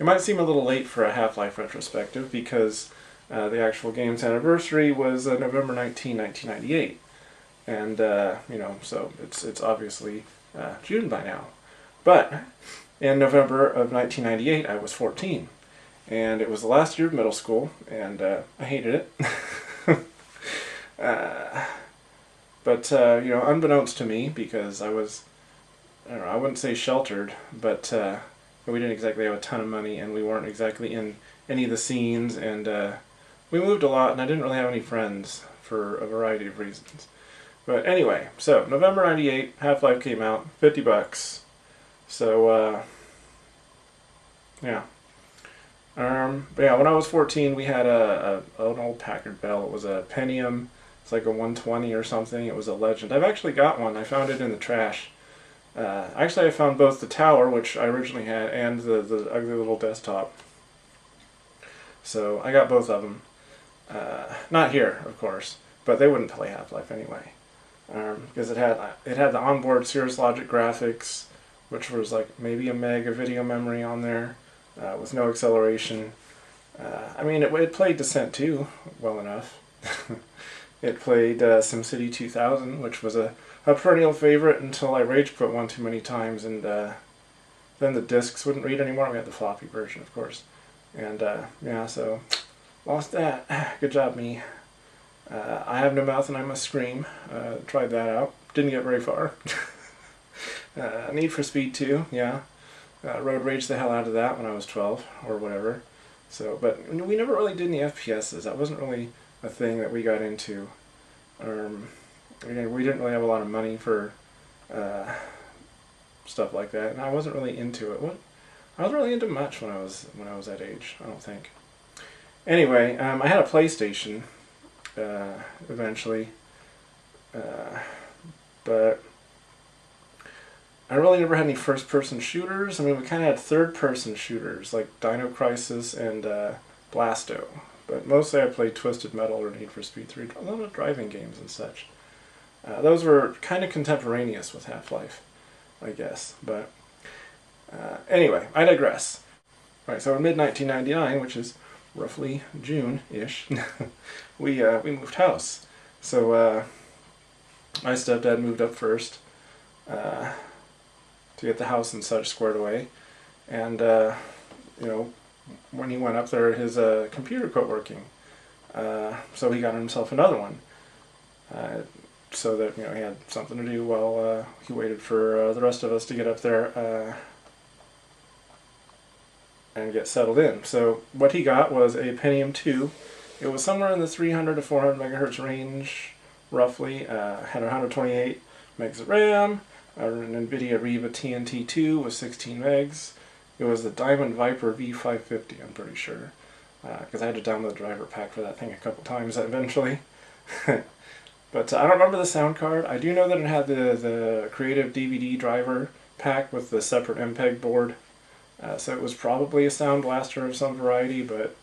it might seem a little late for a Half-Life retrospective because the actual game's anniversary was November 19, 1998. And, so it's obviously June by now. But in November of 1998, I was 14. And it was the last year of middle school, and I hated it. But unbeknownst to me, because I was, I wouldn't say sheltered, but we didn't exactly have a ton of money, and we weren't exactly in any of the scenes, and we moved a lot, and I didn't really have any friends for a variety of reasons. But anyway, so November 98, Half-Life came out, $50. So, yeah. But yeah, when I was 14, we had an old Packard Bell. It was a Pentium. It's like a 120 or something. It was a legend. I've actually got one. I found it in the trash. Actually, I found both the tower, which I originally had, and the ugly little desktop. So I got both of them. Not here, of course, but they wouldn't play Half-Life anyway, because it had the onboard Cirrus Logic graphics, which was like maybe a meg of video memory on there, with no acceleration. I mean, it played Descent 2 well enough. It played SimCity 2000, which was a perennial favorite until I rage quit one too many times, and then the discs wouldn't read anymore. We had the floppy version, of course. And yeah, so lost that. Good job, me. I Have No Mouth and I Must Scream. Tried that out. Didn't get very far. Need for Speed 2, yeah. Road raged the hell out of that when I was 12 or whatever. So, but we never really did any FPSs. That wasn't really a thing that we got into. Again, we didn't really have a lot of money for stuff like that, and I wasn't really into it. I wasn't really into much when I was that age, I don't think. Anyway, I had a PlayStation eventually, but I really never had any first-person shooters. I mean, we kind of had third-person shooters like Dino Crisis and Blasto, but mostly I played Twisted Metal or Need for Speed 3, a lot of driving games and such. Those were kind of contemporaneous with Half-Life, I guess, but anyway, I digress. Right, so in mid-1999, which is roughly June-ish, we moved house. So my stepdad moved up first to get the house and such squared away, and when he went up there, his computer quit working, so he got himself another one, so that he had something to do while he waited for the rest of us to get up there and get settled in. So what he got was a Pentium 2. It was somewhere in the 300 to 400 megahertz range, roughly. Had 128 megs of RAM, an NVIDIA Riva TNT2 with 16 megs. It was the Diamond Viper V550, I'm pretty sure, because I had to download the driver pack for that thing a couple times eventually. But I don't remember the sound card. I do know that it had the Creative DVD driver pack with the separate MPEG board. So it was probably a Sound Blaster of some variety, but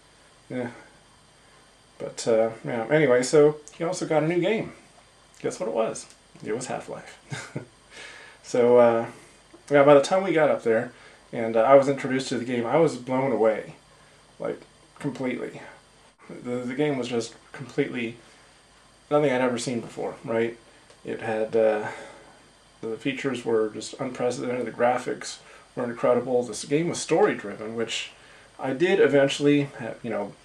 yeah. But yeah. Anyway, so he also got a new game. Guess what it was? It was Half-Life. So yeah, by the time we got up there and I was introduced to the game, I was blown away, like completely. The game was just completely nothing I'd ever seen before. Right? It had the features were just unprecedented. The graphics were incredible. This game was story driven, which I did eventually have,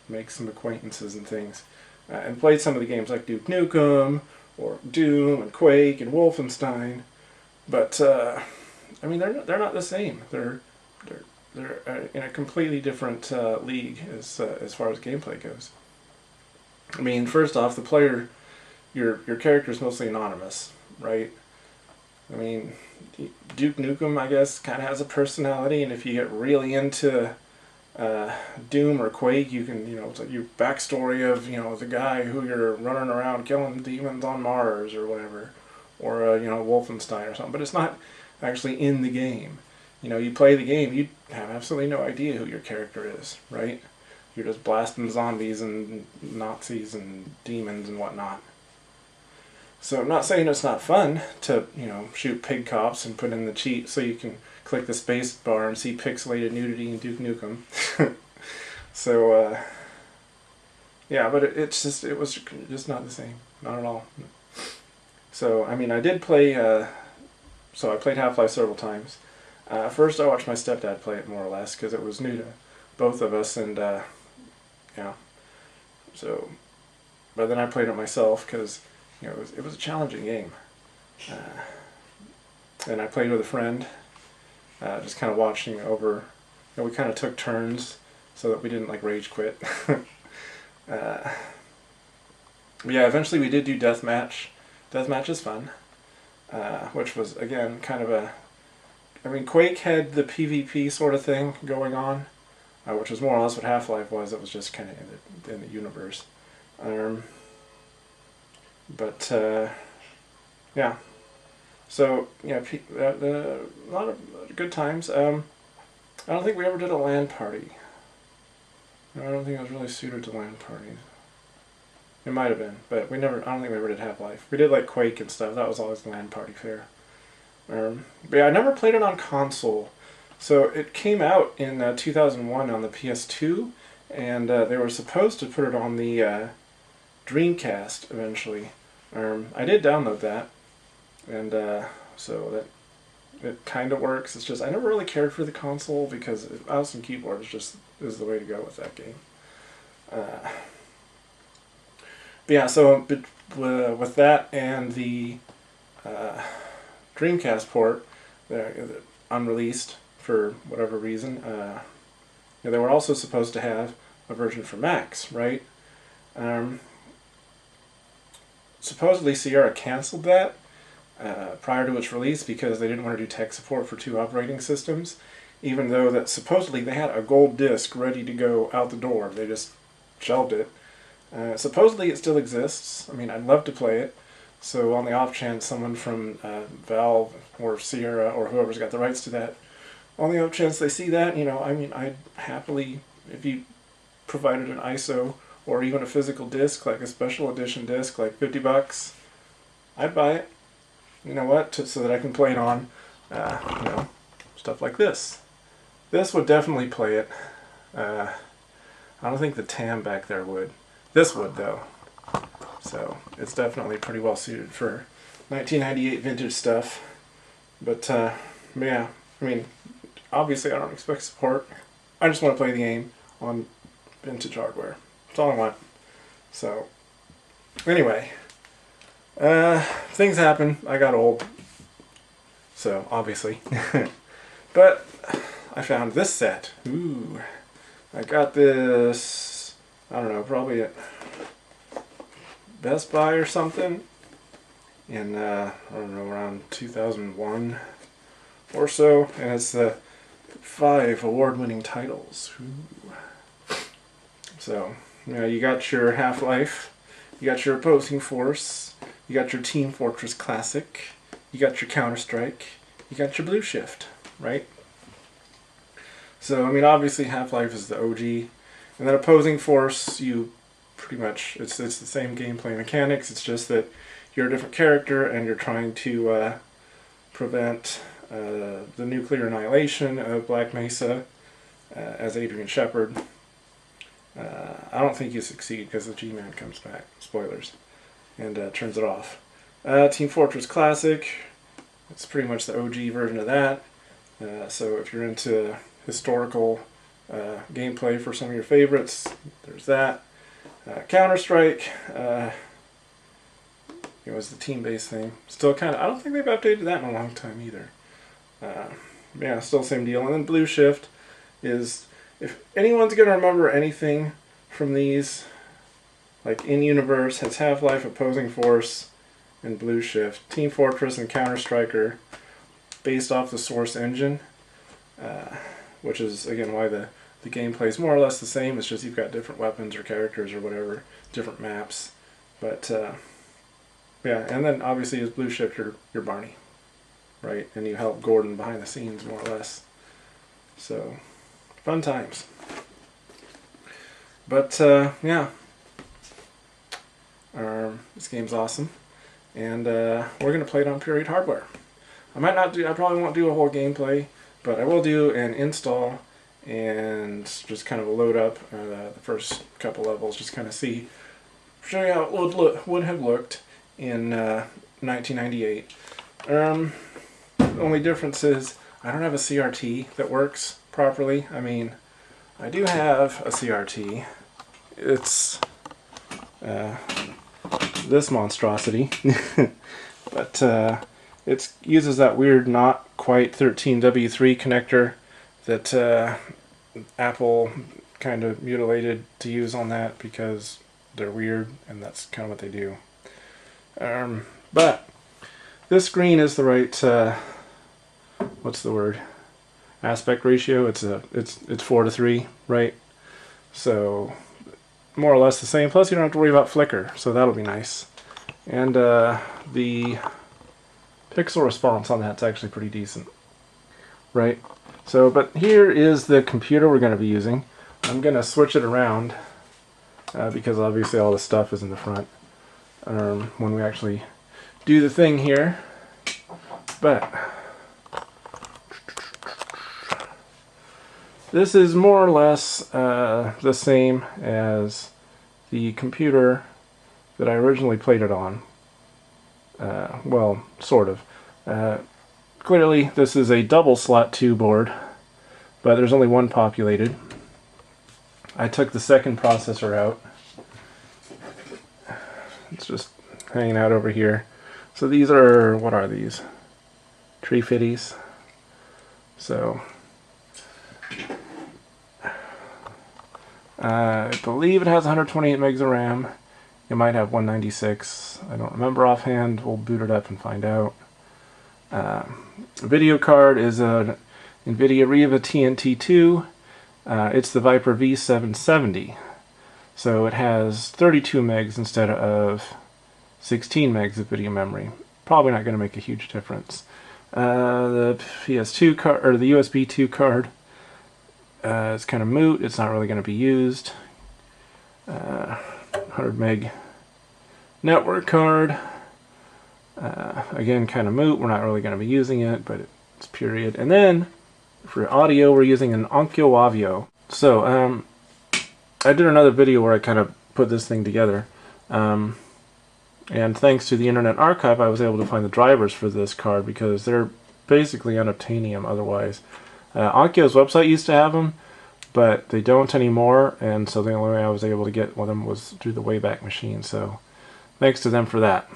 make some acquaintances and things, and played some of the games like Duke Nukem or Doom and Quake and Wolfenstein, but I mean they're not the same. They're in a completely different league as far as gameplay goes. I mean, first off, the player, your character is mostly anonymous, right? I mean, Duke Nukem, I guess, kind of has a personality, and if you get really into Doom or Quake, you can, it's like your backstory of, the guy who you're running around killing demons on Mars or whatever, or, Wolfenstein or something, but it's not actually in the game. You play the game, you have absolutely no idea who your character is, right? You're just blasting zombies and Nazis and demons and whatnot. So I'm not saying it's not fun to, shoot pig cops and put in the cheat so you can click the space bar and see pixelated nudity in Duke Nukem. So yeah, but it was just not the same, not at all. So I mean, I did play. So I played Half-Life several times. First, I watched my stepdad play it more or less because it was new to both of us, and yeah. So, but then I played it myself because it was a challenging game, and I played with a friend, just kind of watching over. We kind of took turns so that we didn't like rage quit. But yeah, eventually we did do deathmatch. Deathmatch is fun, which was again kind of a. I mean, Quake had the PvP sort of thing going on, which was more or less what Half-Life was. It was just kind of in the universe. But yeah, so yeah, a lot of good times. I don't think we ever did a LAN party. No, I don't think it was really suited to LAN parties. It might have been, but we never. I don't think we ever did Half-Life. We did like Quake and stuff. That was always LAN party fare. But yeah, I never played it on console. So it came out in 2001 on the PS2, and they were supposed to put it on the Dreamcast eventually. I did download that, and so that it kind of works. It's just I never really cared for the console because mouse and keyboard is the way to go with that game. But yeah, so with that and the Dreamcast port, unreleased for whatever reason, they were also supposed to have a version for Macs, right? Supposedly Sierra canceled that prior to its release because they didn't want to do tech support for 2 operating systems, even though that supposedly they had a gold disc ready to go out the door. They just shelved it. Supposedly it still exists. I mean, I'd love to play it. So on the off chance someone from Valve or Sierra or whoever's got the rights to that, on the off chance they see that, I mean, I'd happily, if you provided an ISO or even a physical disc, like a special edition disc, like $50, I'd buy it. You know what? So that I can play it on, stuff like this. This would definitely play it. I don't think the TAM back there would. This would, though. So it's definitely pretty well suited for 1998 vintage stuff. But yeah, I mean, obviously I don't expect support. I just want to play the game on vintage hardware. That's all I want. So anyway, things happen. I got old. So obviously. But I found this set. Ooh. I got this, I don't know, probably at Best Buy or something in, I don't know, around 2001 or so. And it's the 5 award-winning titles. Ooh. So, you got your Half-Life, you got your Opposing Force, you got your Team Fortress Classic, you got your Counter-Strike, you got your Blue Shift, right? So, I mean, obviously Half-Life is the OG, and then Opposing Force, you pretty much, it's the same gameplay mechanics, it's just that you're a different character and you're trying to prevent the nuclear annihilation of Black Mesa as Adrian Shepard. I don't think you succeed because the G-Man comes back, spoilers, and turns it off. Team Fortress Classic, it's pretty much the OG version of that. So if you're into historical gameplay for some of your favorites, there's that. Counter-Strike, it was the team-based thing. Still kind of, I don't think they've updated that in a long time either. Yeah, still same deal. And then Blue Shift is, if anyone's going to remember anything from these, like in-universe, it's Half-Life, Opposing Force, and Blue Shift. Team Fortress and Counter-Strike based off the Source engine, which is, again, why the gameplay is more or less the same. It's just you've got different weapons or characters or whatever, different maps. But, yeah, and then obviously as Blue Shift, you're Barney, right? And you help Gordon behind the scenes, more or less. So, fun times. But, yeah. This game's awesome. And we're going to play it on Period Hardware. I probably won't do a whole gameplay, but I will do an install and just kind of a load up the first couple levels, just kind of show you how it would have looked in 1998. The only difference is I don't have a CRT that works properly. I mean, I do have a CRT. It's this monstrosity, but it uses that weird not quite 13W3 connector that Apple kind of mutilated to use on that because they're weird, and that's kind of what they do. But this screen is the right what's the word? Aspect ratio. It's 4:3, right? So more or less the same. Plus you don't have to worry about flicker, so that'll be nice. And the pixel response on that's actually pretty decent, right? So, but here is the computer we're going to be using. I'm going to switch it around because obviously all the stuff is in the front when we actually do the thing here. But this is more or less the same as the computer that I originally played it on. Well, sort of. Clearly, this is a double slot 2 board, but there's only one populated. I took the second processor out. It's just hanging out over here. So these are, what are these? Tree fitties. So I believe it has 128 megs of RAM. It might have 196. I don't remember offhand. We'll boot it up and find out. Video card is an NVIDIA Riva TNT2. It's the Viper V770. So it has 32 megs instead of 16 megs of video memory. Probably not going to make a huge difference. The PS2 card, or the USB 2 card, is kind of moot. It's not really going to be used. 100 meg network card. Again, kind of moot. We're not really going to be using it, but it's period. And then for audio, we're using an Onkyo Avio. So I did another video where I kind of put this thing together. And thanks to the Internet Archive, I was able to find the drivers for this card because they're basically unobtainium otherwise. Onkyo's website used to have them, but they don't anymore, and so the only way I was able to get one of them was through the Wayback Machine, so thanks to them for that.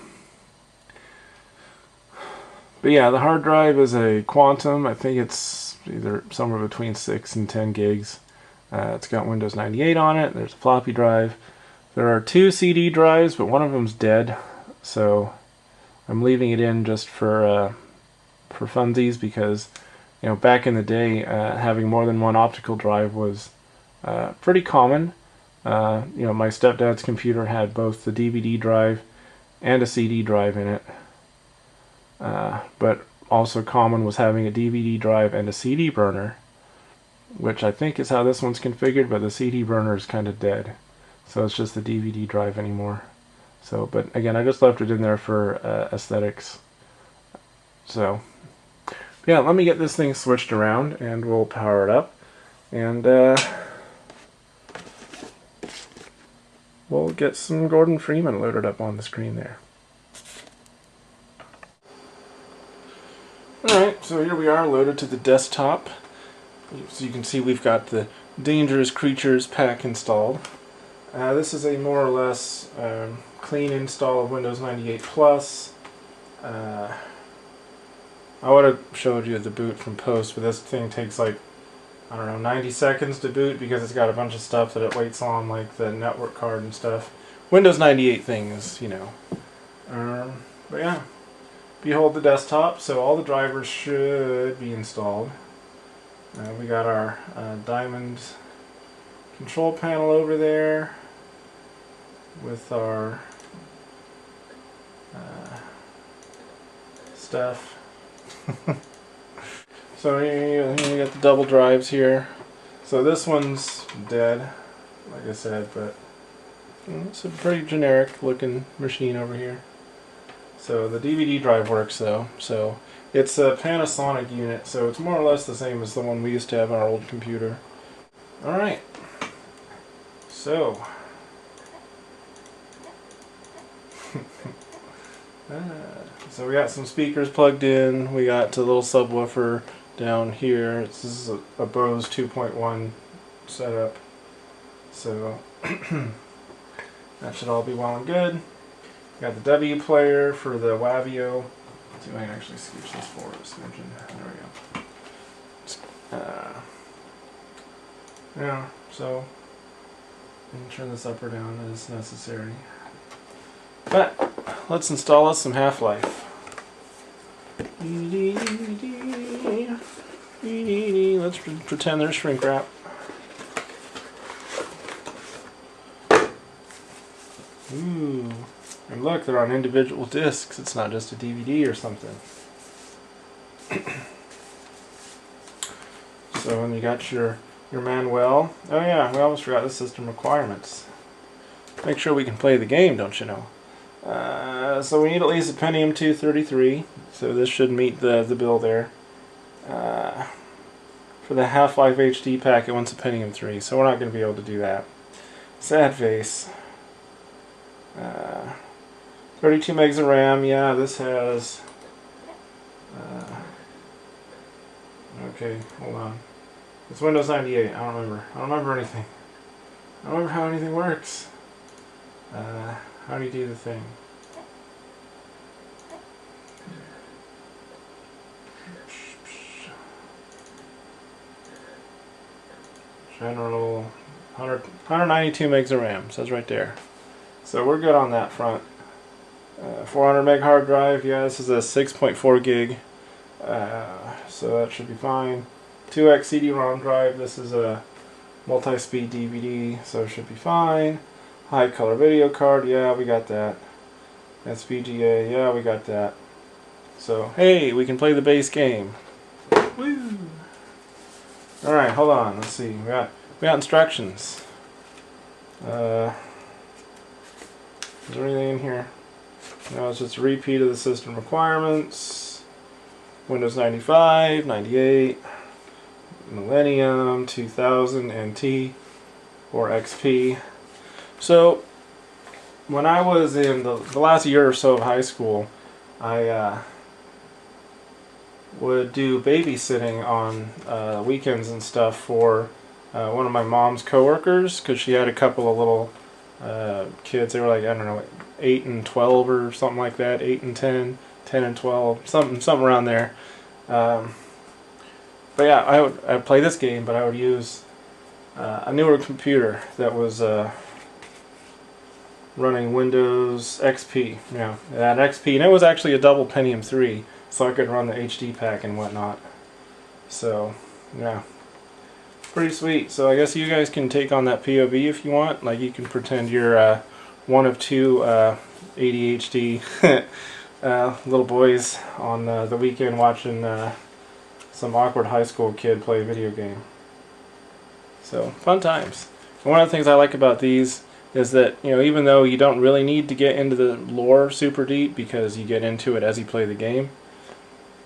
But yeah, the hard drive is a Quantum. I think it's either somewhere between 6 and 10 gigs. It's got Windows 98 on it. There's a floppy drive. There are 2 CD drives, but one of them's dead, so I'm leaving it in just for funsies because, you know, back in the day, having more than one optical drive was pretty common. You know, my stepdad's computer had both the DVD drive and a CD drive in it. But also common was having a DVD drive and a CD burner, which I think is how this one's configured, but the CD burner is kind of dead. So it's just the DVD drive anymore. So, but again, I just left it in there for aesthetics. So, yeah, let me get this thing switched around and we'll power it up. And we'll get some Gordon Freeman loaded up on the screen there. Alright, so here we are loaded to the desktop. So you can see we've got the Dangerous Creatures pack installed. This is a more or less clean install of Windows 98 Plus. I would have showed you the boot from post, but this thing takes like, I don't know, 90 seconds to boot because it's got a bunch of stuff that it waits on, like the network card and stuff. Windows 98 things, you know. But yeah, behold the desktop. So all the drivers should be installed. We got our Diamond control panel over there with our stuff. So here you got the double drives here. So this one's dead, like I said, but it's a pretty generic looking machine over here. So the DVD drive works though. So it's a Panasonic unit, so it's more or less the same as the one we used to have on our old computer. Alright, so so we got some speakers plugged in. We got the little subwoofer down here. This is a Bose 2.1 setup, so that should all be well and good. Got the W player for the Wavio. Let's see if I can actually scooch this forward a smidgen. There we go. Yeah, so you can turn this up or down as necessary. But let's install us some Half-Life. Let's pretend there's shrink wrap. Ooh. And look, they're on individual discs. It's not just a DVD or something. So when you got your manual. Oh yeah, we almost forgot the system requirements. Make sure we can play the game, don't you know? So we need at least a Pentium 2 33. So this should meet the bill there. For the Half-Life HD pack, it wants a Pentium 3, so we're not going to be able to do that. Sad face. 32 megs of RAM. Yeah, this has. Okay, hold on. It's Windows 98. I don't remember. I don't remember anything. I don't remember how anything works. How do you do the thing? General 192 megs of RAM. Says right there. So we're good on that front. 400 meg hard drive. Yeah, this is a 6.4 gig. So that should be fine. 2x CD-ROM drive. This is a multi-speed DVD, so it should be fine. High color video card. Yeah, we got that. SVGA. Yeah, we got that. So hey, we can play the base game. Woo! All right, hold on. Let's see. We got instructions. Is there anything in here? No, it's just a repeat of the system requirements. Windows 95, 98, Millennium, 2000, NT, or XP. So, when I was in the last year or so of high school, I would do babysitting on weekends and stuff for one of my mom's coworkers, because she had a couple of little kids. They were like, I don't know, 8 and 12 or something like that. 8 and 10, 10 and 12, something around there. But yeah, I would play this game, but I would use a newer computer that was running Windows XP. Yeah, that XP, and it was actually a double Pentium 3, so I could run the HD pack and whatnot. So yeah, pretty sweet. So I guess you guys can take on that POV if you want. Like, you can pretend you're one of two ADHD little boys on the weekend watching some awkward high school kid play a video game. So, fun times. And one of the things I like about these is that, you know, even though you don't really need to get into the lore super deep, because you get into it as you play the game,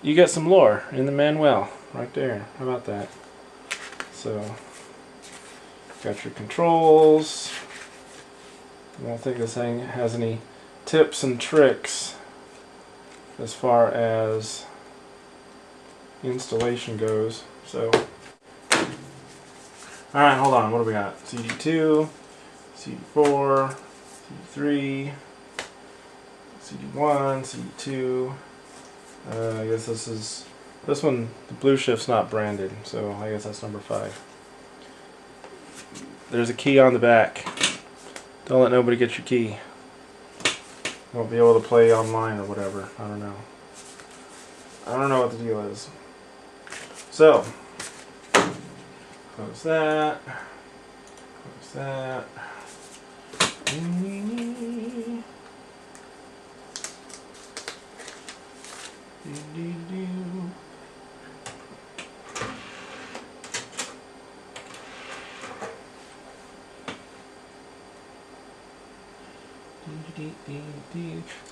you get some lore in the manual right there. How about that? So, got your controls. I don't think this thing has any tips and tricks as far as installation goes. So, alright, hold on. What do we got? CD2, CD4, CD3, CD1, CD2. I guess this one, the blue shift's not branded, so I guess that's number 5. There's a key on the back. Don't let nobody get your key. Won't be able to play online or whatever. I don't know. I don't know what the deal is. So, close that. Close that.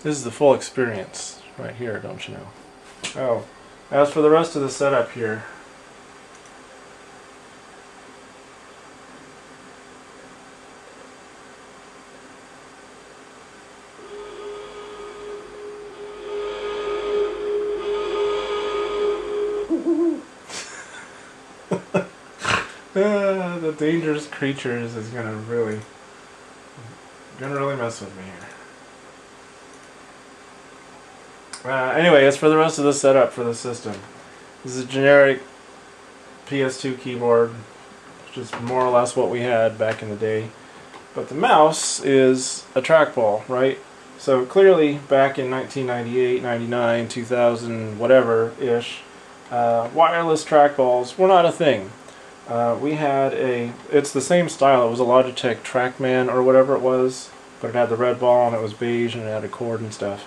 This is the full experience right here, don't you know? Oh, as for the rest of the setup here, The dangerous creatures is gonna really mess with me here. Anyway, as for the rest of the setup for the system, this is a generic PS2 keyboard, which is more or less what we had back in the day. But the mouse is a trackball, right? So clearly, back in 1998, 99, 2000, whatever-ish, wireless trackballs were not a thing. We had it's the same style, it was a Logitech Trackman or whatever it was, but it had the red ball and it was beige and it had a cord and stuff.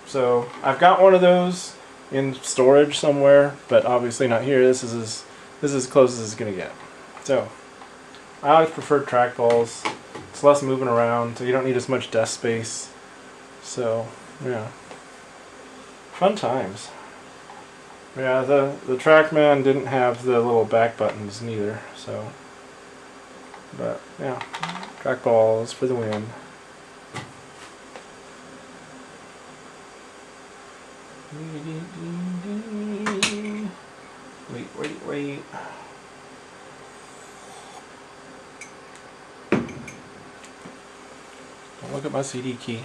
So I've got one of those in storage somewhere, but obviously not here. This is as close as it's going to get. So I always preferred trackballs. It's less moving around, so you don't need as much desk space. So yeah, fun times. Yeah, the Trackman didn't have the little back buttons neither, so. But yeah, trackballs for the win. Wait. Don't look at my CD key.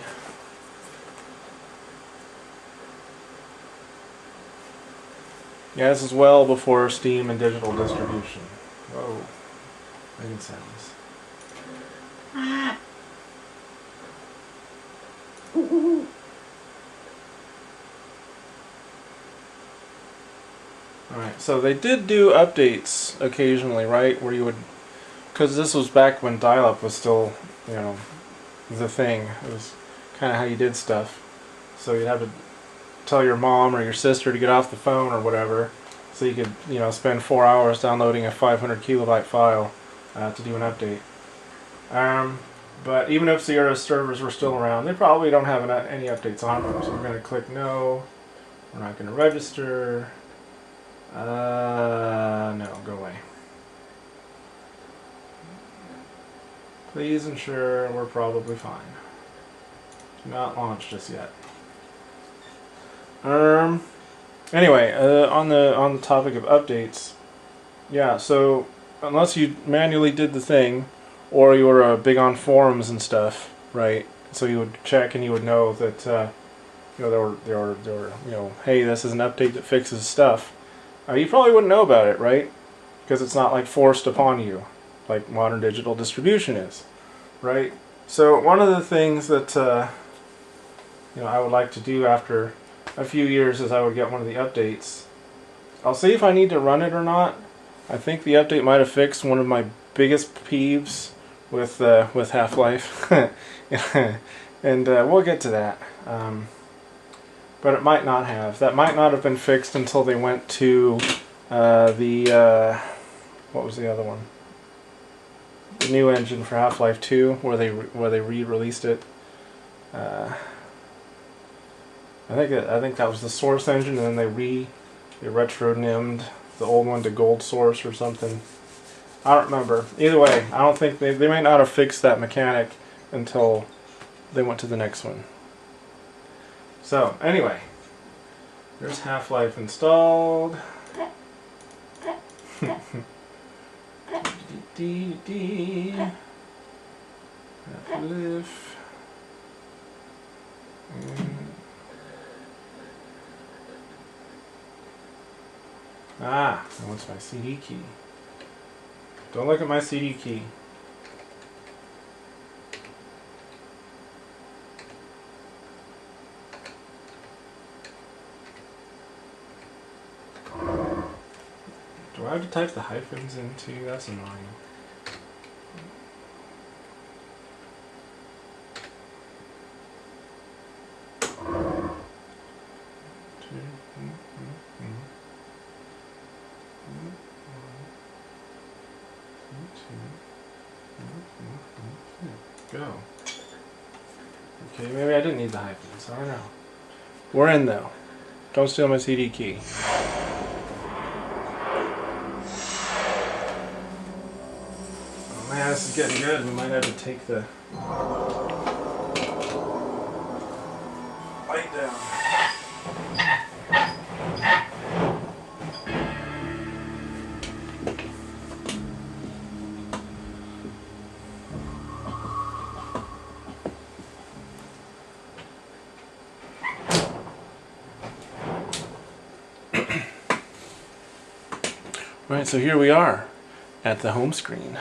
Yeah, this is well before Steam and digital distribution. Whoa. Making sounds. Alright, so they did do updates occasionally, right? Where you would... Because this was back when dial-up was still, you know, the thing. It was kind of how you did stuff. So you'd have to tell your mom or your sister to get off the phone or whatever, so you could, you know, spend 4 hours downloading a 500 kilobyte file to do an update. But even if Sierra servers were still around, they probably don't have any updates on them. So we're going to click no. We're not going to register. No, go away. Please ensure we're probably fine. Not launched just yet. Anyway, on the topic of updates, yeah. So unless you manually did the thing, or you were big on forums and stuff, right? So you would check and you would know that you know there were you know, hey, this is an update that fixes stuff. You probably wouldn't know about it, right? Because it's not like forced upon you, like modern digital distribution is, right? So one of the things that you know, I would like to do after a few years is I would get one of the updates. I'll see if I need to run it or not. I think the update might have fixed one of my biggest peeves with Half-Life, and we'll get to that. But it might not have. That might not have been fixed until they went to what was the other one? The new engine for Half-Life 2, where they re-released it. I think that was the Source engine, and then they retro-nimmed the old one to Gold Source or something. I don't remember. Either way, I don't think they may not have fixed that mechanic until they went to the next one. So anyway, there's Half-Life installed. Half-Life. Ah, that wants my CD key. Don't look at my CD key. Do I have to type the hyphens in too? That's annoying. Go. Okay, maybe I didn't need the hyphens. I don't know. We're in though. Don't steal my CD key. Oh man, this is getting good. We might have to take the light down. Alright, so here we are at the home screen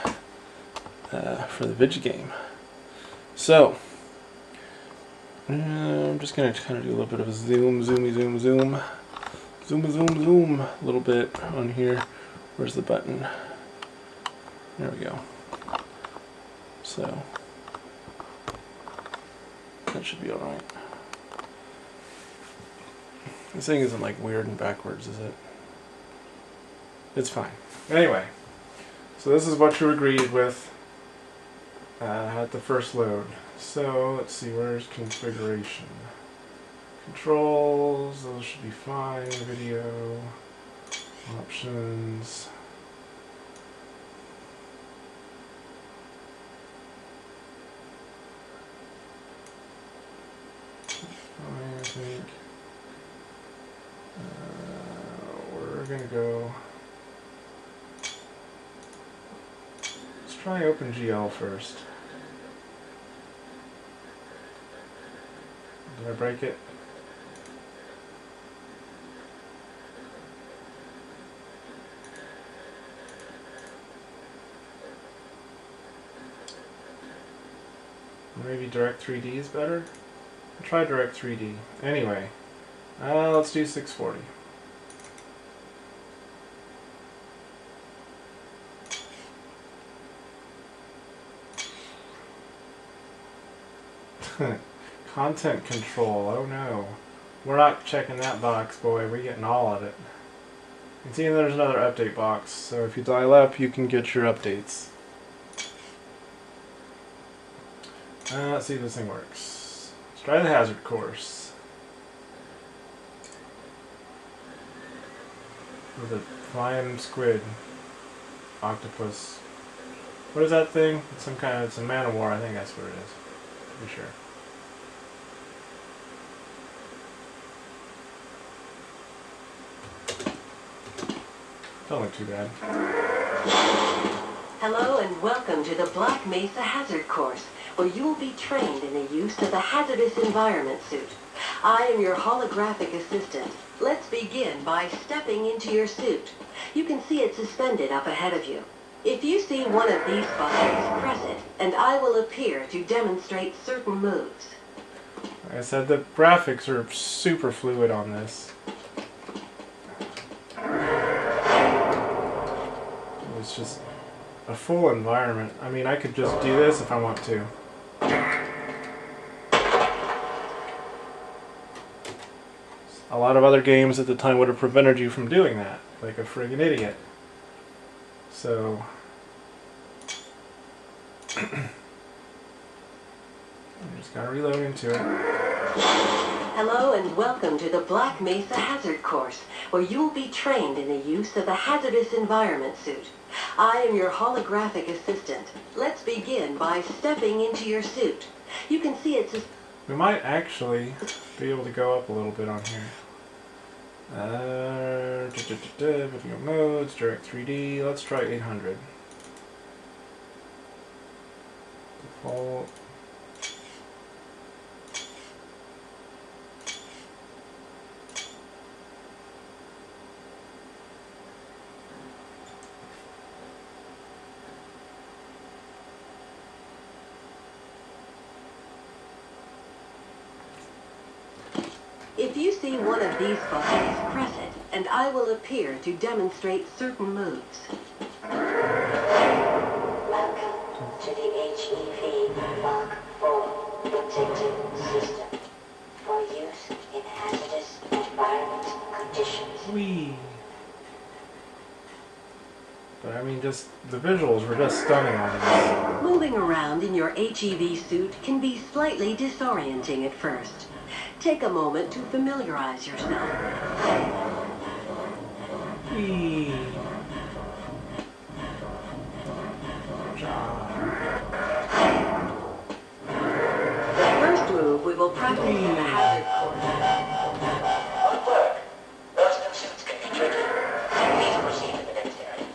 for the video game. So, I'm just going to kind of do a little bit of a zoom a little bit on here. Where's the button? There we go. So, that should be alright. This thing isn't like weird and backwards, is it? It's fine. Anyway, so this is what you agreed with at the first load. So let's see, where's configuration? Controls, those should be fine. Video, options. Fine, I think. We're gonna go. Let's try OpenGL first. Did I break it? Maybe Direct3D is better? I'll try Direct3D. Anyway, let's do 640. Content control, oh no. We're not checking that box, boy. We're getting all of it. You can see there's another update box, so if you dial up, you can get your updates. Let's see if this thing works. Let's try the hazard course. With a flying squid. Octopus. What is that thing? It's some kind of, it's a man of war, I think that's what it is. To be sure. Don't look too bad. Hello and welcome to the Black Mesa Hazard Course, where you will be trained in the use of the hazardous environment suit. I am your holographic assistant. Let's begin by stepping into your suit. You can see it suspended up ahead of you. If you see one of these buttons, press it, and I will appear to demonstrate certain moves. Like I said, the graphics are super fluid on this. It's just a full environment. I mean, I could just do this if I want to. A lot of other games at the time would have prevented you from doing that, like a friggin' idiot. So, I just gotta reload into it. Hello and welcome to the Black Mesa Hazard Course, where you will be trained in the use of the hazardous environment suit. I am your holographic assistant. Let's begin by stepping into your suit. You can see it's... We might actually be able to go up a little bit on here. Video modes, Direct3D. Let's try 800. Default. If you see one of these buttons, press it, and I will appear to demonstrate certain moves. Welcome to the HEV Mark IV protective system for use in hazardous environment conditions. Whee! But I mean, just the visuals were just stunning on this. Moving around in your HEV suit can be slightly disorienting at first. Take a moment to familiarize yourself. Whee! The first move we will practice in the hazard course. Good work. Those new suits can be tricky. Please proceed to the next area.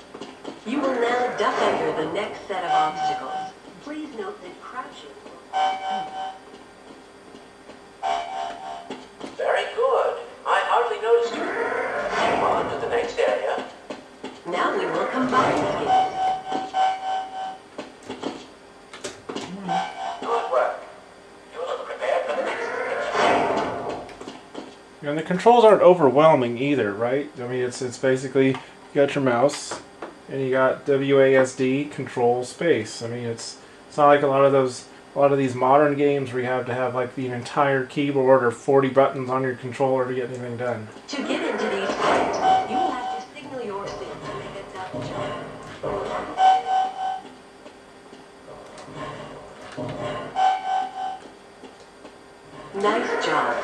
You will now duck under the next set of obstacles. Please note that crouching will... Very good. I hardly noticed you. On to the next area. Now we will combine these. Good work. You look prepared for the next stage. And the controls aren't overwhelming either, right? I mean, it's basically you got your mouse and you got WASD control space. I mean, it's not like a lot of these modern games where you have to have like the entire keyboard or 40 buttons on your controller to get anything done. To get into these fights, you will have to signal your suit to make a double jump. Nice job.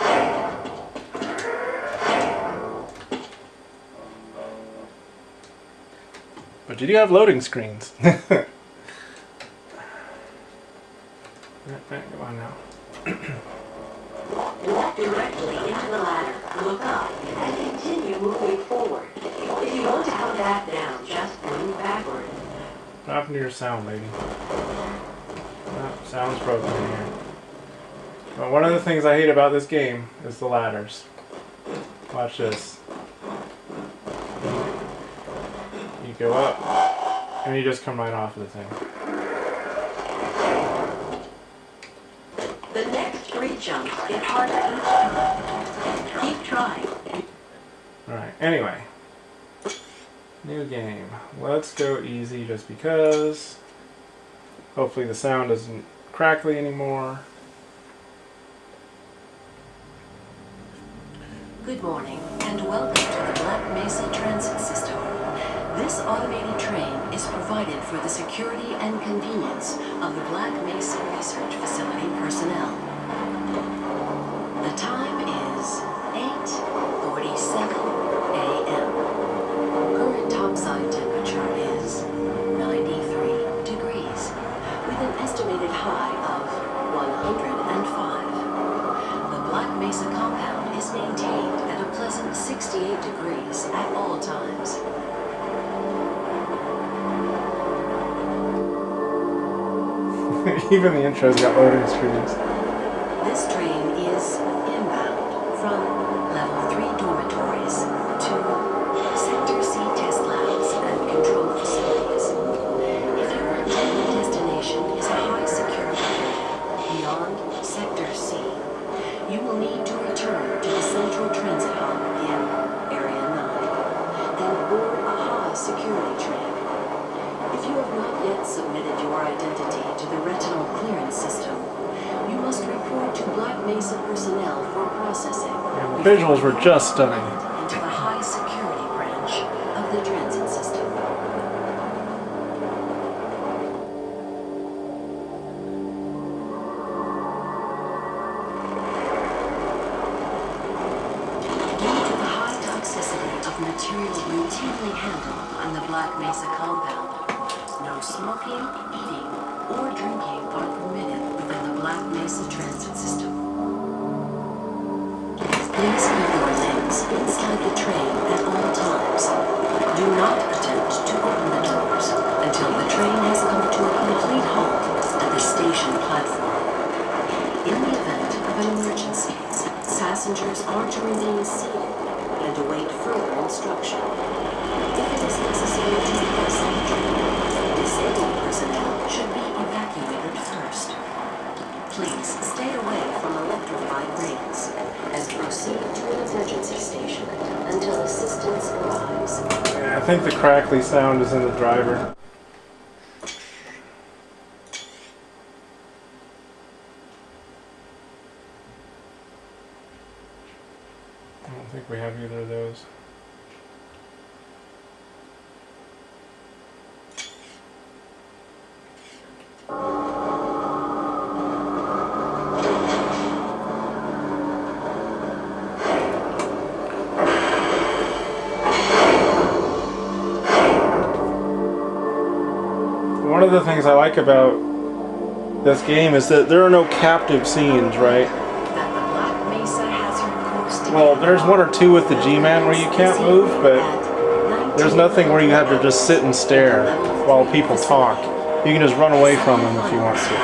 But you do have loading screens. Come on now. Walk directly into the ladder, look up, and continue moving forward. If you want to come back down, just move backward. What happened to your sound, lady? Oh, sound's broken in here. Well, one of the things I hate about this game is the ladders. Watch this. You go up, and you just come right off of the thing. The next 3 jumps get harder each time. Keep trying. Alright, anyway. New game. Let's go easy just because. Hopefully the sound isn't crackly anymore. Good morning, and welcome to the Black Mesa Transit System. This automated train is provided for the security and convenience of the Black Mesa Research Facility personnel. The time is 8:47 a.m. Current topside temperature is 93 degrees, with an estimated high of 105. The Black Mesa compound is maintained at a pleasant 68 degrees at all times. Even the intro's got loading screens. This train is inbound from level 3 dormitories to Sector C test labs and control facilities. If your intended destination is a high security area beyond Sector C, you will need to return to the Central Transit Hub in Area 9, then board a high security train. If you have not yet submitted your identity to the retinal clearance system, you must report to Black Mesa personnel for processing. Yeah, the visuals were just stunning. Into the high security branch of the transit system. Due to the high toxicity of materials routinely handled on the Black Mesa compound, no smoking, eating, or drinking are permitted within the Black Mesa transit system. Please keep your legs inside the train at all times. Do not attempt to open the doors until the train has come to a complete halt at the station platform. In the event of an emergency, passengers are to remain seated and await further instruction. If it is necessary to exit the train, disabled personnel should be evacuated first. Please stay away from electrified rings and proceed to an emergency station until assistance arrives. Yeah, I think the crackly sound is in the driver. I don't think we have either of those. One of the things I like about this game is that there are no captive scenes, right? Well, there's one or two with the G-Man where you can't move, but there's nothing where you have to just sit and stare while people talk. You can just run away from them if you want to.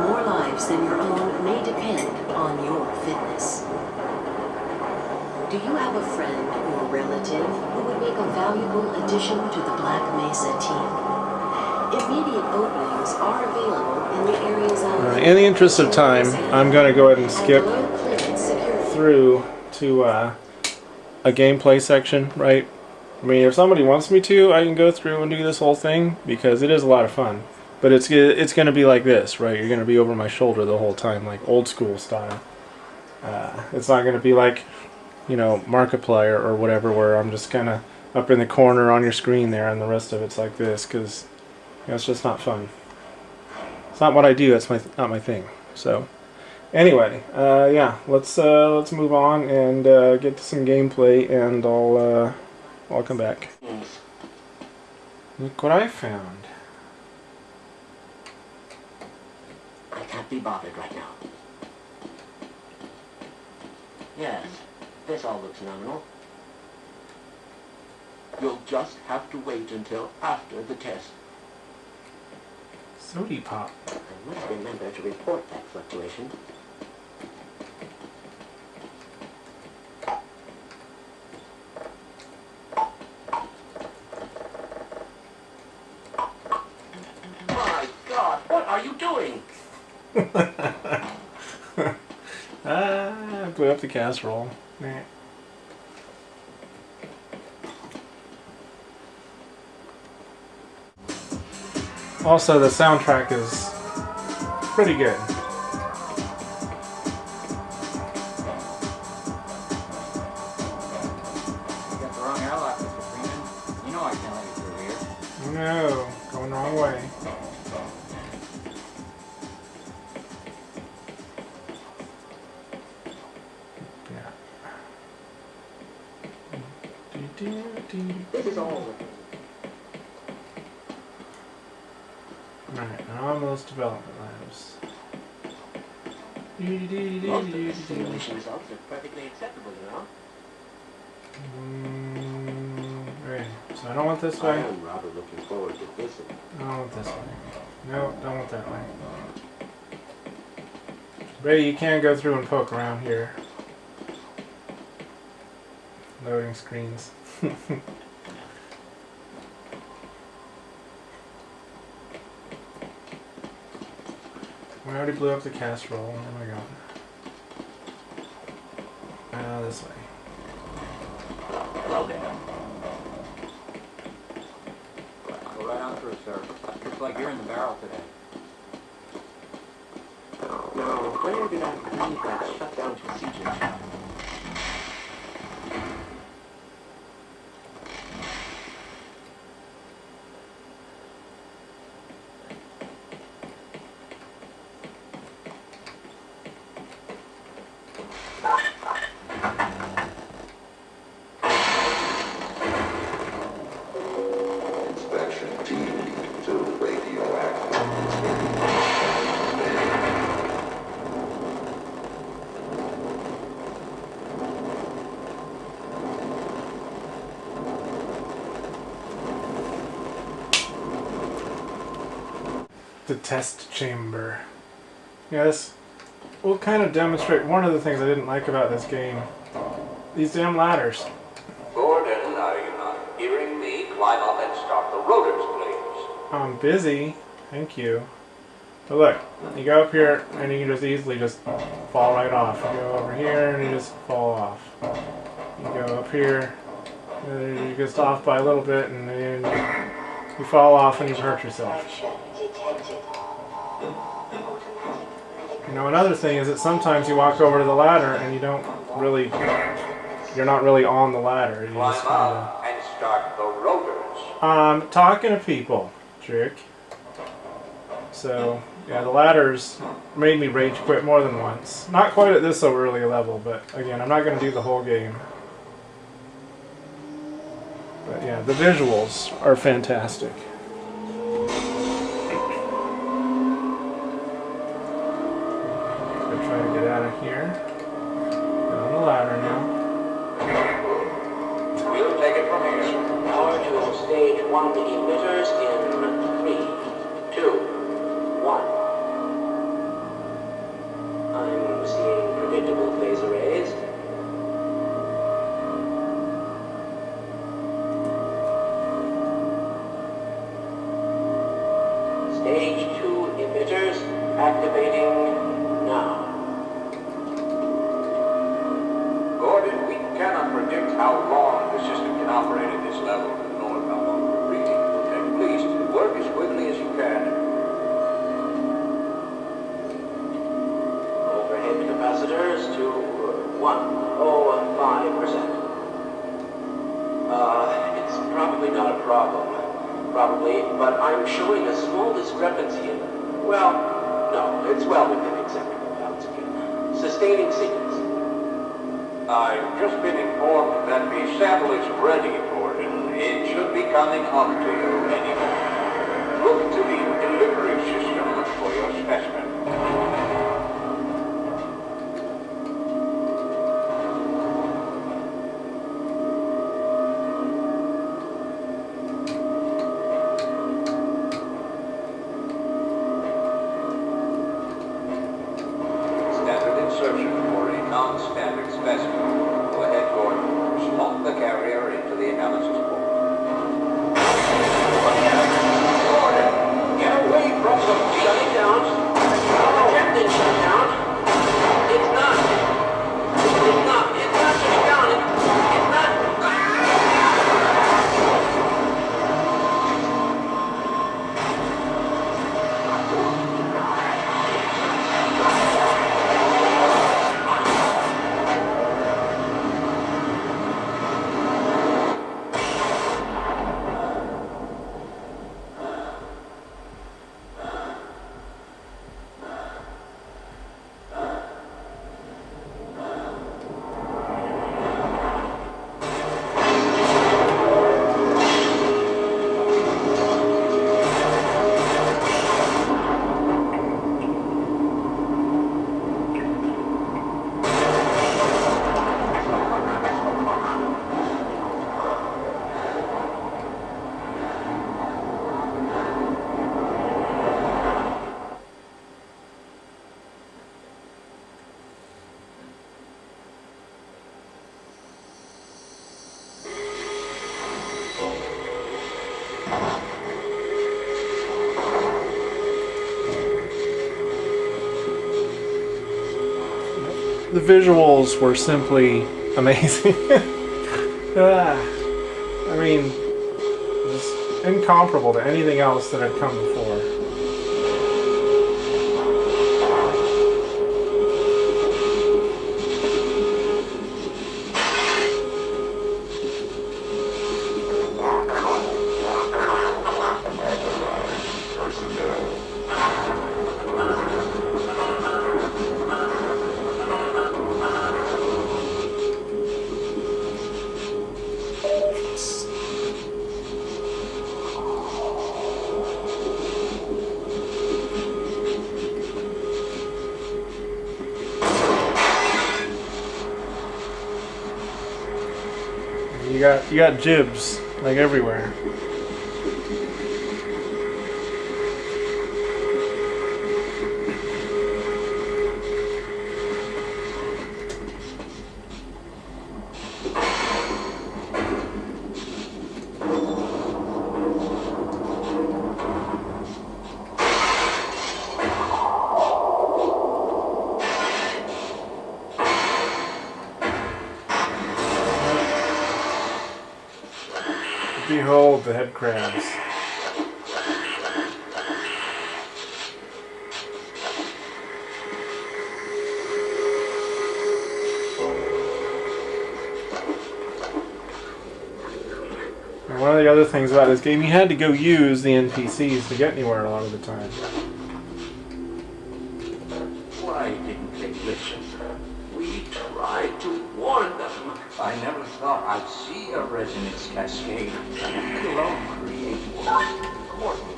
More lives than your own may depend on Do you have a friend or relative who would make a valuable addition to the Black Mesa team? Immediate openings are available in the areas of... In the interest of time, I'm going to go ahead and skip through to a gameplay section, right? I mean, if somebody wants me to, I can go through and do this whole thing, because it is a lot of fun. But it's going to be like this, right? You're going to be over my shoulder the whole time, like old school style. It's not going to be like, you know, Markiplier or whatever, where I'm just kind of up in the corner on your screen there, and the rest of it's like this, because you know, it's just not fun. It's not what I do. It's not my thing. So, anyway, yeah, let's move on and get to some gameplay, and I'll come back. Look what I found. I can't be bothered right now. Yes, this all looks nominal. You'll just have to wait until after the test. Sody pop. I must remember to report that fluctuation. My God, what are you doing? I blew up the casserole. Nah. Also, the soundtrack is pretty good. You got the wrong airlock, Mr. Freeman. You know I can't let you through here. No, going the wrong way. This is all. Alright, anomalous development labs. Most of the simulation results are perfectly acceptable, you know. Right, so I don't want this I way. am rather looking forward to this. I don't want this way. No, don't want that way. Ray, you can go through and poke around here. Loading screens. We already blew up the casserole. Where am I going? This way. Hello there. Go right on through, sir. Looks like you're in the barrel today. Now, where did I leave that shutdown procedure? Inspection TV to radioactive. The test chamber. Yes, we'll kind of demonstrate one of the things I didn't like about this game. These damn ladders. Gordon, are you not hearing me? Climb up and start the rotors, please. I'm busy. Thank you. But look, you go up here and you can just easily just fall right off. You go over here and you just fall off. You go up here, you just off by a little bit, and then you fall off and you hurt yourself. You know, another thing is that sometimes you walk over to the ladder and you don't really, you're not really on the ladder. You Climb just kind up and start the rotors. of, talking to people, jerk. So, yeah, the ladders made me rage quit more than once. Not quite at this so early a level, but again, I'm not going to do the whole game. But yeah, the visuals are fantastic. Gonna try to get out of here. Get on the ladder now. We'll take it from here. Power to stage 1 emitters in 3, 2, 1. I'm seeing predictable phase arrays. predict how long the system can operate at this level, nor how long the reading will take. Please, work as quickly as you can. Overhead capacitors to 105%. It's probably not a problem. Probably, but I'm showing a small discrepancy in... Well, no, it's well within acceptable bounds again. Sustaining sequence. I've just been informed that the sample is ready, Gordon. It should be coming up to you any moment. Look to the delivery system for your specimen. Standard insertion for a non-standard specimen. Go ahead, Gordon. Slot the carrier into the analysis port. Gordon, get away from the... Shut it down. Captain, shut down. It's not shutting down. It's not... The visuals were simply amazing. I mean, just incomparable to anything else that had come before. You got jibs like everywhere. Behold the head crabs. And one of the other things about this game, you had to go use the NPCs to get anywhere a lot of the time. Why didn't they listen? We tried to warn them. I never thought I'd see a resonance cascade, let alone create one. Gordon,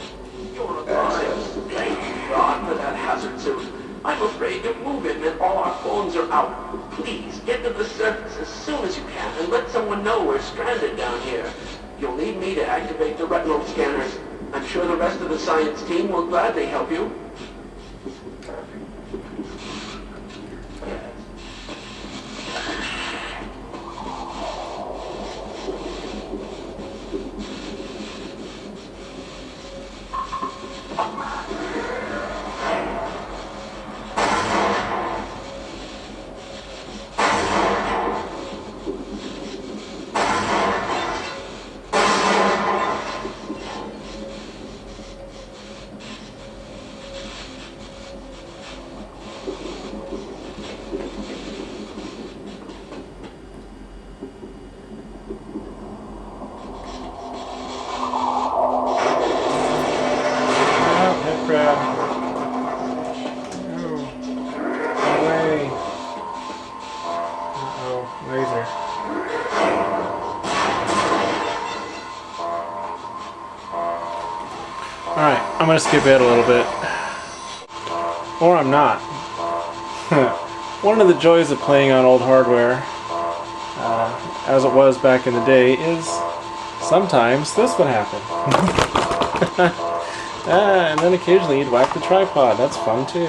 you're alive. Thank God for that hazard suit. I'm afraid to move it and all our phones are out. Please, get to the surface as soon as you can and let someone know we're stranded down here. You'll need me to activate the retinal scanners. I'm sure the rest of the science team will gladly help you. Oh, laser. Alright, I'm gonna skip ahead a little bit. Or I'm not. One of the joys of playing on old hardware, as it was back in the day, is sometimes this would happen. And then occasionally you'd whack the tripod. That's fun too.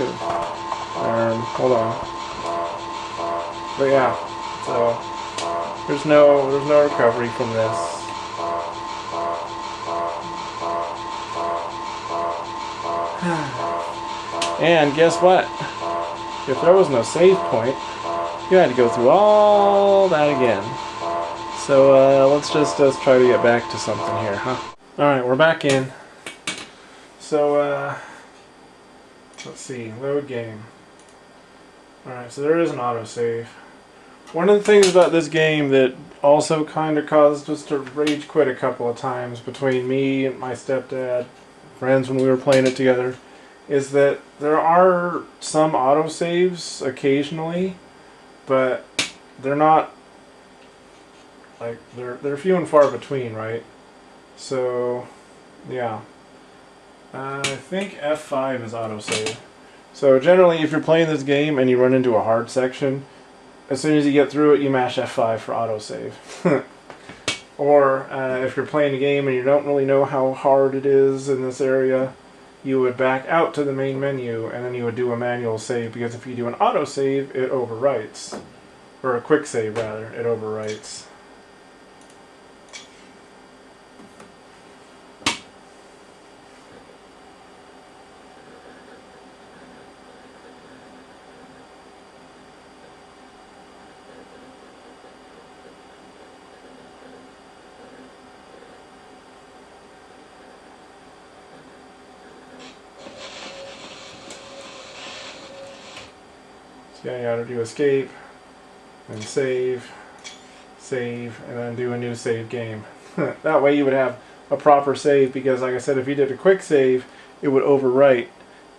Hold on. But yeah, so there's no recovery from this. And guess what? If there was no save point, you had to go through all that again. So let's try to get back to something here, huh? Alright, we're back in. So let's see, load game. Alright, so there is an autosave. One of the things about this game that also kind of caused us to rage quit a couple of times between me and my stepdad, friends when we were playing it together, is that there are some autosaves occasionally, but they're not, like, they're few and far between, right? So, yeah. I think F5 is autosave. So generally, if you're playing this game and you run into a hard section, as soon as you get through it, you mash F5 for autosave. Or if you're playing a game and you don't really know how hard it is in this area, you would back out to the main menu and then you would do a manual save, because if you do an autosave, it overwrites. Or a quick save, rather, it overwrites. So yeah, you gotta do escape, then save, and then do a new save game. That way you would have a proper save, because like I said, if you did a quick save, it would overwrite.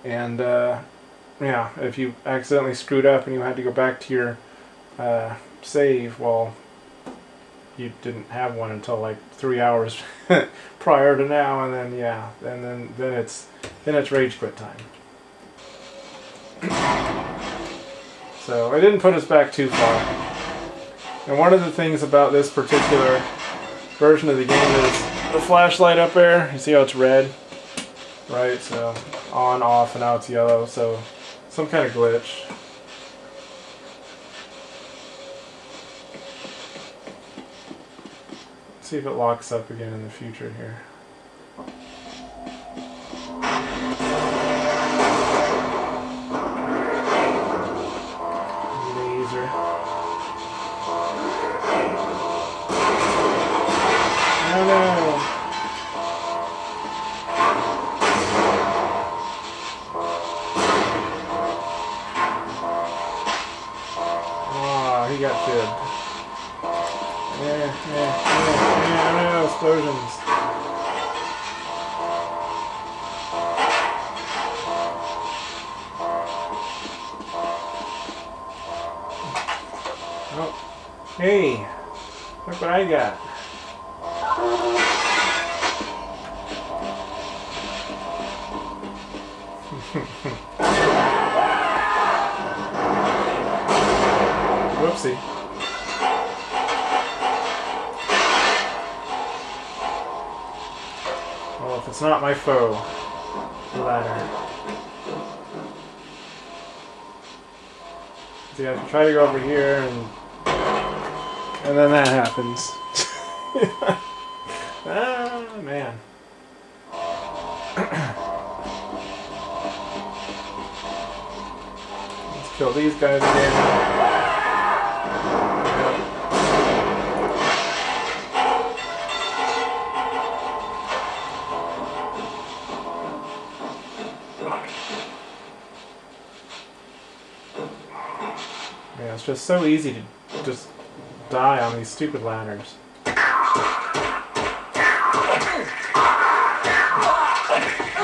And yeah, if you accidentally screwed up and you had to go back to your save, well, you didn't have one until like 3 hours prior to now, and then yeah, and then it's rage quit time. So it didn't put us back too far. And one of the things about this particular version of the game is the flashlight up there. You see how it's red? Right, so on, off, and now it's yellow. So some kind of glitch. Let's see if it locks up again in the future here. Oh no! Oh, he got fibbed. Yeah, no, explosions. Oh, hey, look what I got. Whoopsie. Well, if it's not my foe, the ladder. So yeah, I try to go over here, and then that happens. Ah, man. Let's kill these guys again. Yeah, it's just so easy to just die on these stupid ladders.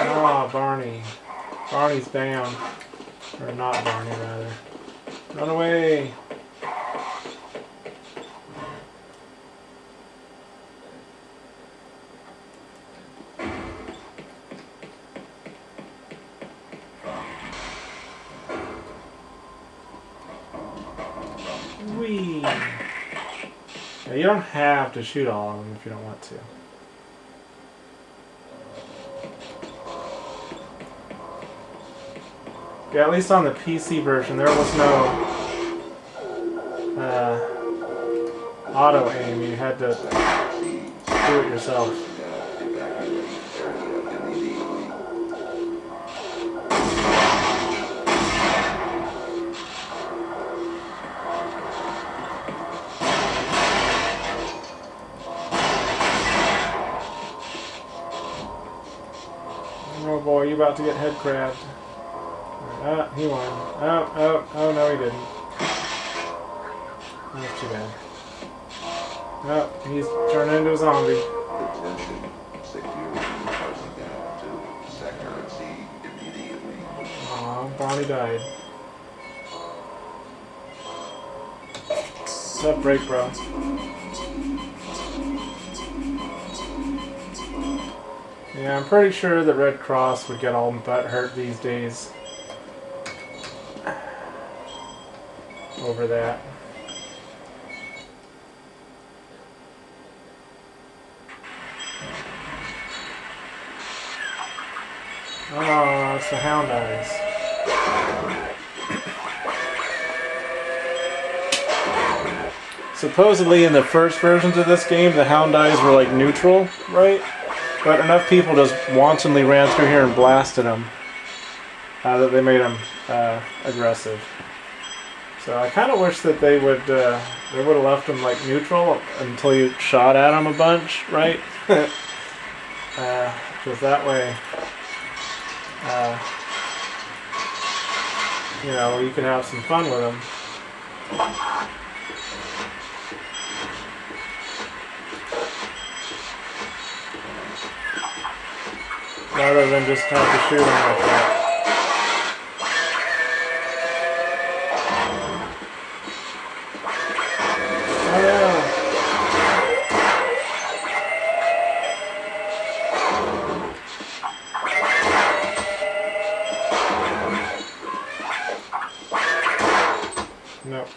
Oh, Barney. Barney's down. Or not Barney, rather. Run away! Yeah, you don't have to shoot all of them if you don't want to. Yeah, at least on the PC version, there was no auto aim. You had to do it yourself. Oh boy, you about to get head crabbed. Ah, he won. Oh, no he didn't. That's too bad. Oh, he's turning into a zombie. Attention, security closing down to Sector C immediately. Aw, Bonnie died. What's up, break, bro? Yeah, I'm pretty sure the Red Cross would get all butt hurt these days over that. Oh, it's the Hound Eyes. Supposedly in the first versions of this game, the Hound Eyes were like neutral, right? But enough people just wantonly ran through here and blasted them that they made them aggressive. So I kind of wish that they would have left them like neutral until you shot at them a bunch, right? Because that way, you know, you can have some fun with them. Rather than just have to shoot them like that. Oh yeah. Nope.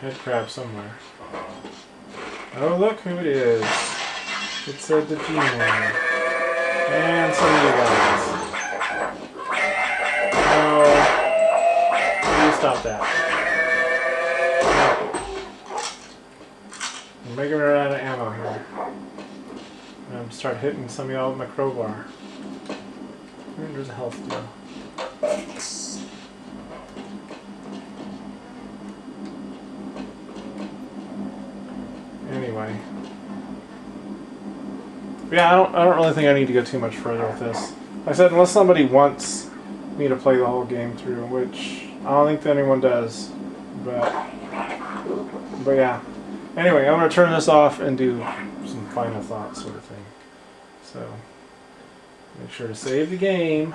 Head crab somewhere. Oh, look who it is. It's the G-Man. And some of you guys. No. You stop that. No. I'm making me run out of ammo here. I'm start hitting some of y'all with my crowbar. There's a health deal. Anyway. Yeah, I don't really think I need to go too much further with this. Like I said, unless somebody wants me to play the whole game through, which I don't think that anyone does. But yeah. Anyway, I'm going to turn this off and do some final thoughts sort of thing. So, make sure to save the game.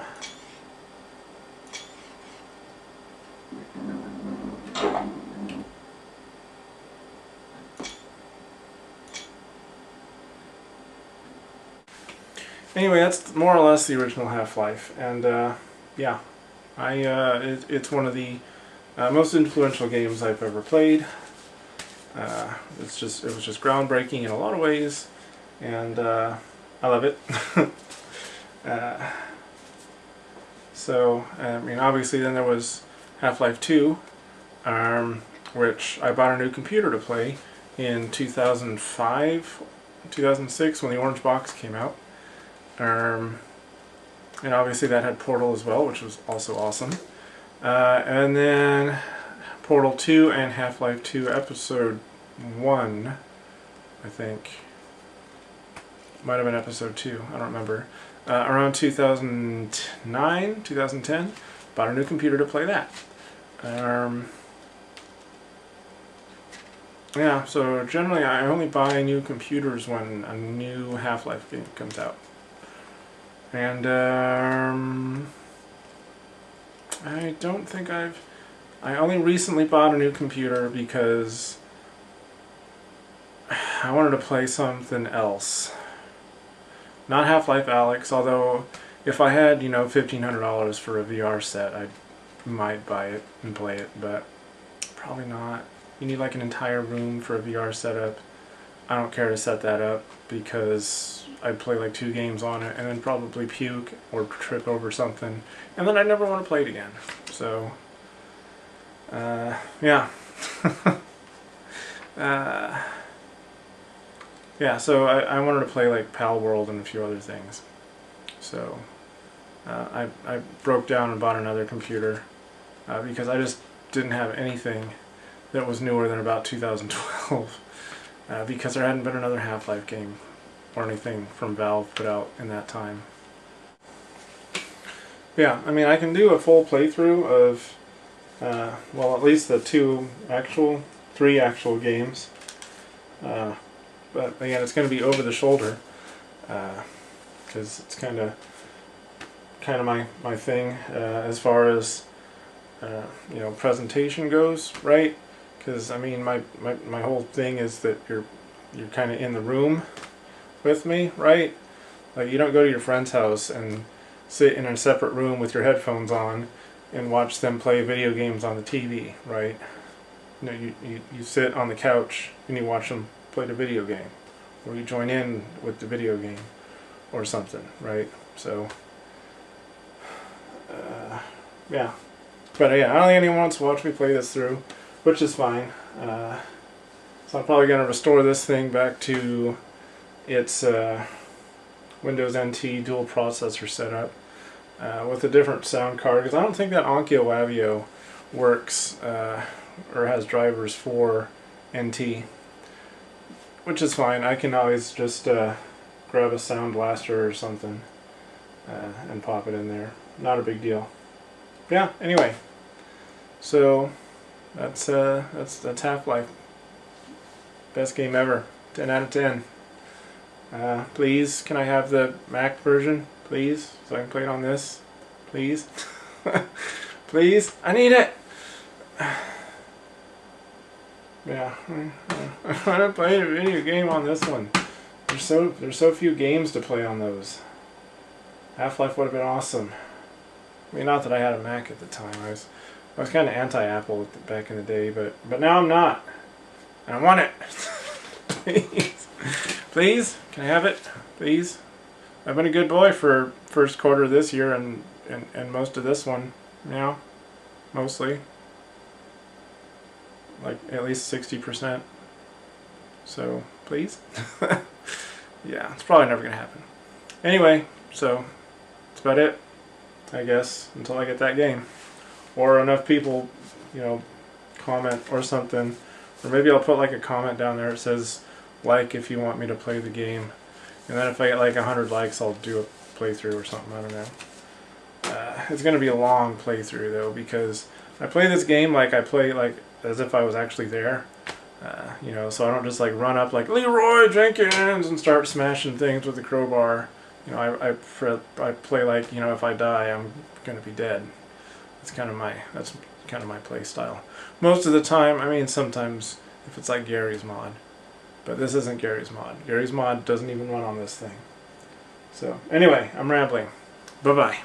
Anyway, that's more or less the original Half-Life, and yeah, it's one of the most influential games I've ever played. It was just groundbreaking in a lot of ways, and I love it. So I mean, obviously, then there was Half-Life 2, which I bought a new computer to play in 2005, 2006 when the Orange Box came out. And obviously that had Portal as well, which was also awesome. And then Portal 2 and Half-Life 2 Episode 1, I think. Might have been Episode 2, I don't remember. Around 2009, 2010, bought a new computer to play that. Yeah, so generally I only buy new computers when a new Half-Life game comes out. And I don't think I only recently bought a new computer because I wanted to play something else. Not Half-Life Alyx, although if I had, you know, $1,500 for a VR set, I might buy it and play it, but probably not. You need like an entire room for a VR setup. I don't care to set that up because I'd play like 2 games on it and then probably puke or trip over something, and then I'd never want to play it again. So, yeah. Yeah, so I wanted to play like Pal World and a few other things. So I broke down and bought another computer because I just didn't have anything that was newer than about 2012 because there hadn't been another Half-Life game or anything from Valve put out in that time. Yeah, I mean, I can do a full playthrough of, well, at least the 3 actual games. But again, it's going to be over the shoulder because it's kind of my thing as far as you know, presentation goes, right? Because I mean, my whole thing is that you're kind of in the room with me, right? Like, you don't go to your friend's house and sit in a separate room with your headphones on and watch them play video games on the TV, right? You know, you sit on the couch and you watch them play the video game, or you join in with the video game or something, right? So yeah, but yeah, I don't think anyone wants to watch me play this through, which is fine. So I'm probably going to restore this thing back to its Windows NT dual processor setup with a different sound card, because I don't think that Onkyo Avio works or has drivers for NT, which is fine. I can always just grab a Sound Blaster or something and pop it in there. Not a big deal. Yeah, anyway, so that's Half-Life. Best game ever. 10 out of 10. Please, can I have the Mac version, please, so I can play it on this, please? Please, I need it. Yeah, I want to play a video game on this one. There's so few games to play on those. Half-Life would have been awesome. I mean, not that I had a Mac at the time. I was kind of anti-Apple back in the day, but now I'm not. And I want it. Please. Please, can I have it? Please. I've been a good boy for first quarter of this year and most of this one now. Mostly. Like at least 60%. So, please. Yeah, it's probably never going to happen. Anyway, so that's about it, I guess, until I get that game. Or enough people, you know, comment or something. Or maybe I'll put like a comment down there that says, like, if you want me to play the game. And then if I get like 100 likes, I'll do a playthrough or something, I don't know. It's going to be a long playthrough though, because I play this game like I play like as if I was actually there. You know, so I don't just like run up like Leroy Jenkins and start smashing things with a crowbar. You know, I play like, you know, if I die, I'm going to be dead. That's kind of my play style. Most of the time, I mean, sometimes if it's like Gary's mod. But this isn't Gary's mod. Gary's mod doesn't even run on this thing. So, anyway, I'm rambling. Bye-bye.